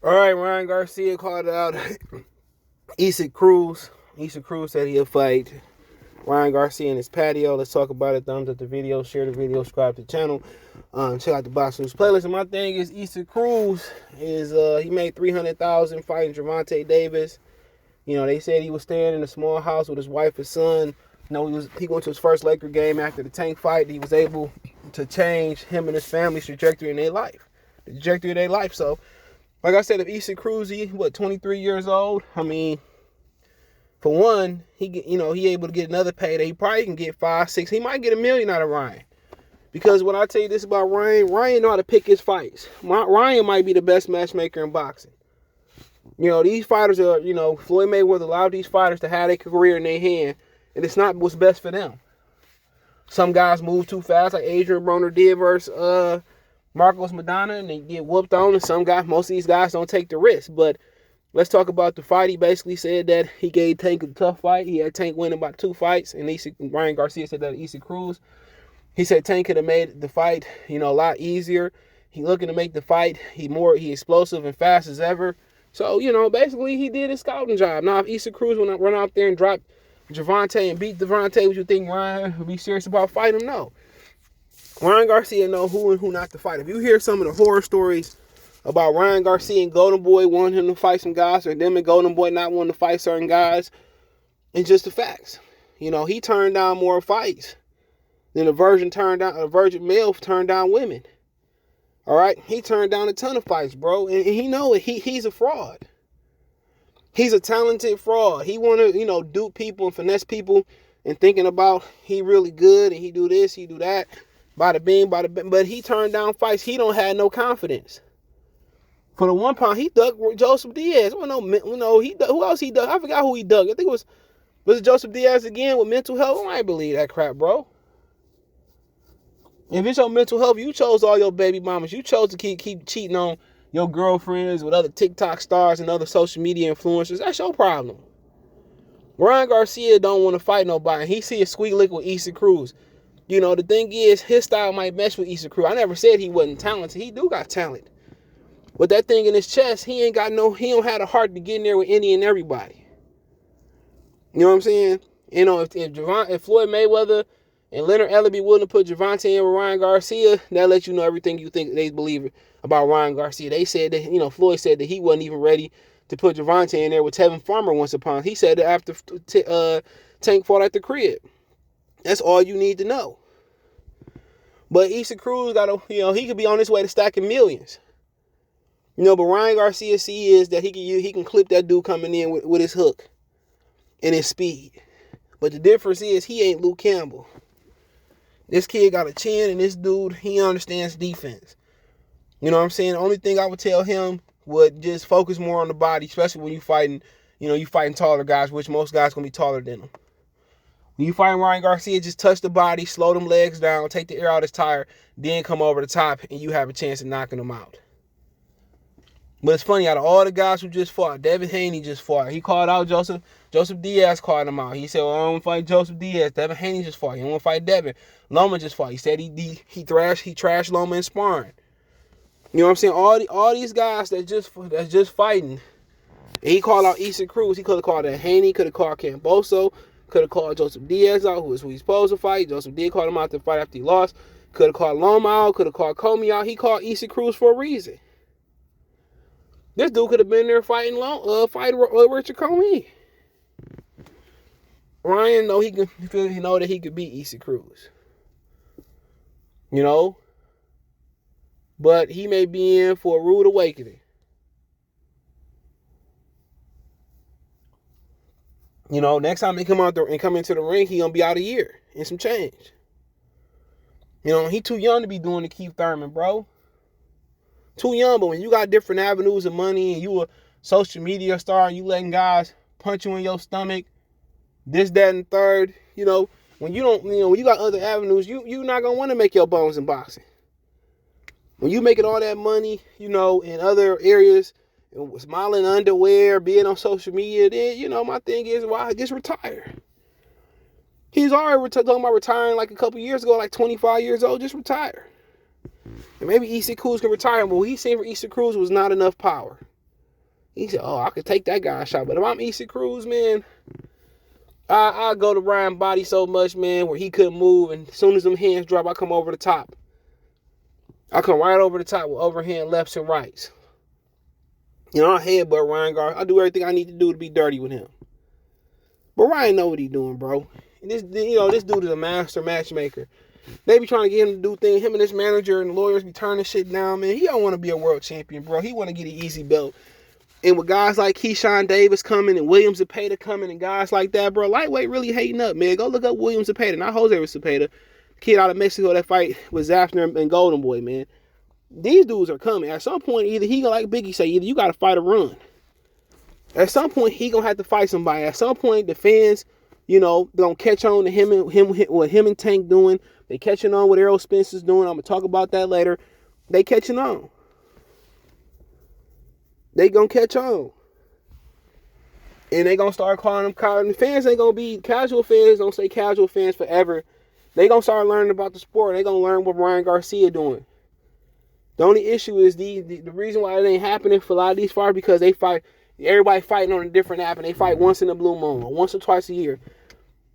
All right, Ryan Garcia called out IsaacCruz. IsaacCruz said he'll fight Ryan Garcia in his patio. Let's talk about it. Thumbs up the video, share the video, subscribe to the channel. Check out the Box News playlist. And my thing is, IsaacCruz is he made $300,000 fighting Gervonta Davis. You know, they said he was staying in a small house with his wife and son. You know, he went to his first Laker game after the Tank fight. He was able to change him and his family's trajectory in their life, the trajectory of their life. So, like I said, if IsaacCruz, 23 years old? I mean, for one, he able to get another payday. He probably can get 5, 6. He might get $1 million out of Ryan. Because when I tell you this about Ryan know how to pick his fights. Ryan might be the best matchmaker in boxing. You know, these fighters are, Floyd Mayweather allowed these fighters to have their career in their hand, and it's not what's best for them. Some guys move too fast, like Adrian Broner did versus Marcos Madonna, and they get whooped on. And most of these guys don't take the risk. But let's talk about the fight. He basically said that he gave Tank a tough fight. He had Tank winning about 2 fights, and Ryan Garcia said that to IsaacCruz. He said Tank could have made the fight, a lot easier. He looking to make the fight. He explosive and fast as ever. So, basically he did his scouting job. Now, if IsaacCruz would run out there and drop Gervonta and beat Gervonta, would you think Ryan would be serious about fighting him? No. Ryan Garcia know who and who not to fight. If you hear some of the horror stories about Ryan Garcia and Golden Boy wanting him to fight some guys, or them and Golden Boy not wanting to fight certain guys, it's just the facts. He turned down more fights than a virgin male turned down women. All right, he turned down a ton of fights, bro, and he know it. He's a fraud. He's a talented fraud. He want to, dupe people and finesse people, and thinking about he really good and he do this, he do that, bada bing, bada bing. But he turned down fights. He don't have no confidence. For the 1 pound, he dug Joseph Diaz. Who else he dug? I forgot who he dug. I think it was it Joseph Diaz again with mental health. I ain't believe that crap, bro. If it's your mental health, you chose all your baby mamas. You chose to keep cheating on your girlfriends with other TikTok stars and other social media influencers. That's your problem. Ryan Garcia don't want to fight nobody. He see a squeak lick with IsaacCruz. The thing is, his style might mesh with IsaacCruz. I never said he wasn't talented. He do got talent. But that thing in his chest, he don't have the heart to get in there with any and everybody. You know what I'm saying? If Floyd Mayweather and Leonard Eller be willing to put Gervonta in with Ryan Garcia, that lets you know everything you think they believe about Ryan Garcia. They said that, Floyd said that he wasn't even ready to put Gervonta in there with Tevin Farmer once upon. He said that after Tank fought at the crib. That's all you need to know. But IsaacCruz he could be on his way to stacking millions. But Ryan Garcia is that he can clip that dude coming in with his hook and his speed. But the difference is he ain't Luke Campbell. This kid got a chin, and this dude, he understands defense. You know what I'm saying? The only thing I would tell him would just focus more on the body, especially when you fighting taller guys, which most guys going to be taller than him. When you fight Ryan Garcia, just touch the body, slow them legs down, take the air out of his tire, then come over the top, and you have a chance of knocking him out. But it's funny, out of all the guys who just fought, Devin Haney just fought. He called out Joseph Diaz, called him out. He said, well, I don't want to fight Joseph Diaz. Devin Haney just fought. He don't want to fight Devin. Loma just fought. He said he trashed Loma in sparring. You know what I'm saying? All these guys that's just fighting. And he called out IsaacCruz. He could have called out Haney, could have called Camboso, could have called Joseph Diaz out, who he's supposed to fight. Joseph did call him out to fight after he lost. Could have called Loma out, could have called Comey out. He called IsaacCruz for a reason. This dude could have been there fighting Richard Comey. Ryan know that he could beat IsaacCruz. But he may be in for a rude awakening. Next time he come out there and come into the ring, he gonna be out a year and some change. He too young to be doing the Keith Thurman, bro. Too young, but when you got different avenues of money and you a social media star and you letting guys punch you in your stomach, this, that, and third, when you don't, when you got other avenues, you're not gonna want to make your bones in boxing. When you making all that money, in other areas, smiling underwear, being on social media, then, my thing is, why just retire? He's already talking about retiring like a couple years ago, like 25 years old, just retire. And maybe IsaacCruz can retire, but what he seen for IsaacCruz was not enough power. He said, oh, I could take that guy a shot. But if I'm IsaacCruz, man, I go to Ryan body so much, man, where he couldn't move. And as soon as them hands drop, I come over the top. I come right over the top with overhand lefts and rights. You know, I headbutt Ryan Garcia. I do everything I need to do to be dirty with him. But Ryan know what he doing, bro. And this dude is a master matchmaker. They be trying to get him to do things. Him and his manager and lawyers be turning shit down, man. He don't want to be a world champion, bro. He want to get an easy belt. And with guys like Keyshawn Davis coming and Williams Zepeda coming and guys like that, bro, lightweight really hating up, man. Go look up Williams Zepeda, not Jose Zepeda, kid out of Mexico that fight with Zafner and Golden Boy, man. These dudes are coming. At some point, either he gonna, like Biggie say, either you got to fight or run. At some point, he gonna have to fight somebody. At some point, the fans, gonna catch on to what him and Tank doing. They catching on what Errol Spencer's doing. I'm gonna talk about that later. They catching on. They gonna catch on. And they gonna start calling them college. The fans ain't gonna be casual fans. Don't say casual fans forever. They gonna start learning about the sport. They gonna learn what Ryan Garcia doing. The only issue is the reason why it ain't happening for a lot of these fighters because they fight. Everybody fighting on a different app and they fight once in a blue moon or once or twice a year.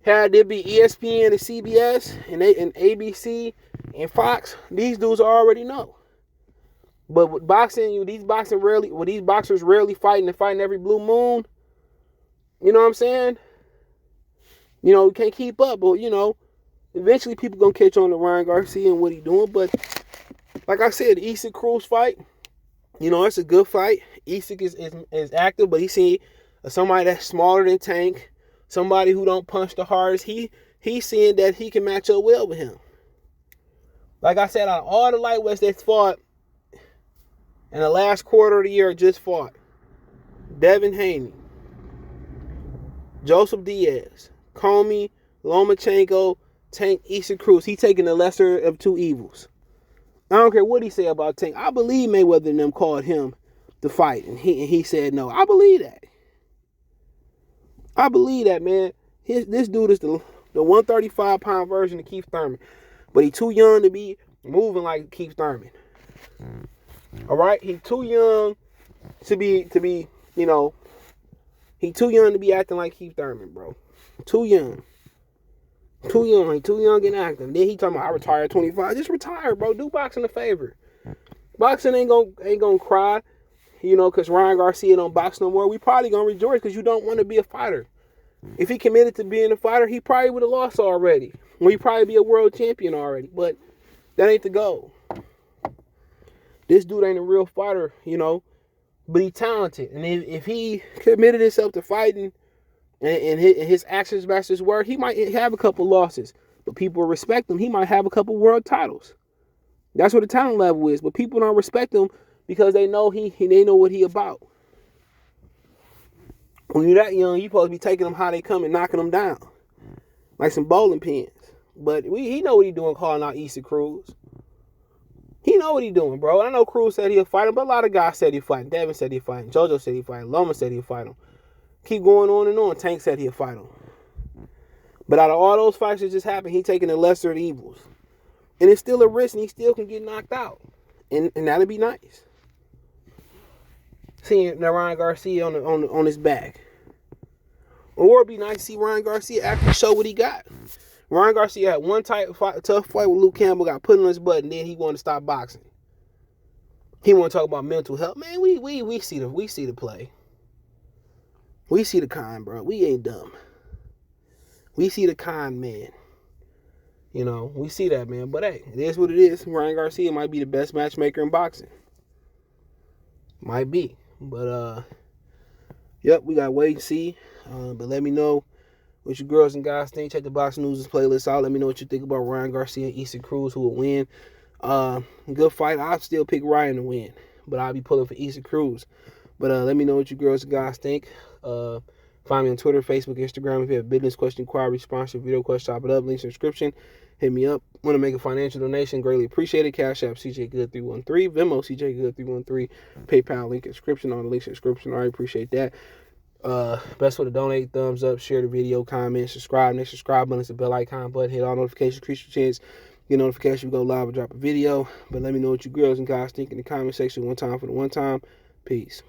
Had it be ESPN and CBS and ABC and Fox, these dudes already know. But with boxing, these boxers rarely fighting and fighting every blue moon. You know what I'm saying? You can't keep up, but eventually people gonna catch on to Ryan Garcia and what he doing. But like I said, the IsaacCruz fight, it's a good fight. Isaac is active, but he's seeing somebody that's smaller than Tank, somebody who don't punch the hardest. He's seeing that he can match up well with him. Like I said, out of all the lightweights that's fought in the last quarter of the year, just fought Devin Haney, Joseph Diaz, Comey, Lomachenko, Tank, IsaacCruz. He taking the lesser of two evils. I don't care what he say about Tank. I believe Mayweather and them called him to fight, and he said no. I believe that. I believe that, man. This dude is the 135-pound version of Keith Thurman, but he too young to be moving like Keith Thurman. All right, he too young to be. He too young to be acting like Keith Thurman, bro. Too young. Too young and acting. Then he talking about I retired at 25. Just retire, bro. Do boxing a favor. Boxing ain't gonna cry, because Ryan Garcia don't box no more. We probably gonna rejoice because you don't want to be a fighter. If he committed to being a fighter, he probably would have lost already. Or he probably be a world champion already. But that ain't the goal. This dude ain't a real fighter, but he's talented. And if he committed himself to fighting and his actions match his word, he might have a couple losses. But people respect him. He might have a couple world titles. That's what the talent level is. But people don't respect him because they know they know what he about. When you're that young, you supposed to be taking them how they come and knocking them down. Like some bowling pins. But he know what he doing calling out IsaacCruz. He know what he doing, bro. I know Cruz said he'll fight him, but a lot of guys said he'll fight him. Devin said he'll fight him. JoJo said he'll fight him. Loma said he'll fight him. Keep going on and on. Tank said he'll fight him. But out of all those fights that just happened, he taking the lesser of the evils. And it's still a risk, and he still can get knocked out. And that'd be nice. Seeing Ryan Garcia on his back. Or it'd be nice to see Ryan Garcia actually show what he got. Ryan Garcia had one tough fight with Luke Campbell, got put on his butt, and then he wanted to stop boxing. He want to talk about mental health. Man, we see the play. We see the con, bro. We ain't dumb. We see the con man. We see that, man. But hey, it is what it is. Ryan Garcia might be the best matchmaker in boxing. Might be. But yep, we got to wait and see. But let me know what you girls and guys think. Check the Boxing News playlist out. Let me know what you think about Ryan Garcia and IsaacCruz, who will win. Good fight. I'll still pick Ryan to win, but I'll be pulling for IsaacCruz. But let me know what you girls and guys think. Find me on Twitter, Facebook, Instagram. If you have a business question, inquiry, sponsor, video question, chop it up, links in the description. Hit me up. Want to make a financial donation? Greatly appreciate it. Cash App CJGood313, Venmo CJGood313, PayPal link in the description. All the links in the description. I appreciate that. Best way to donate: thumbs up, share the video, comment, subscribe. Next subscribe button is the bell icon button. Hit all notifications, increase your chance. Get notification. We go live or drop a video. But let me know what you girls and guys think in the comment section. One time for the one time. Peace.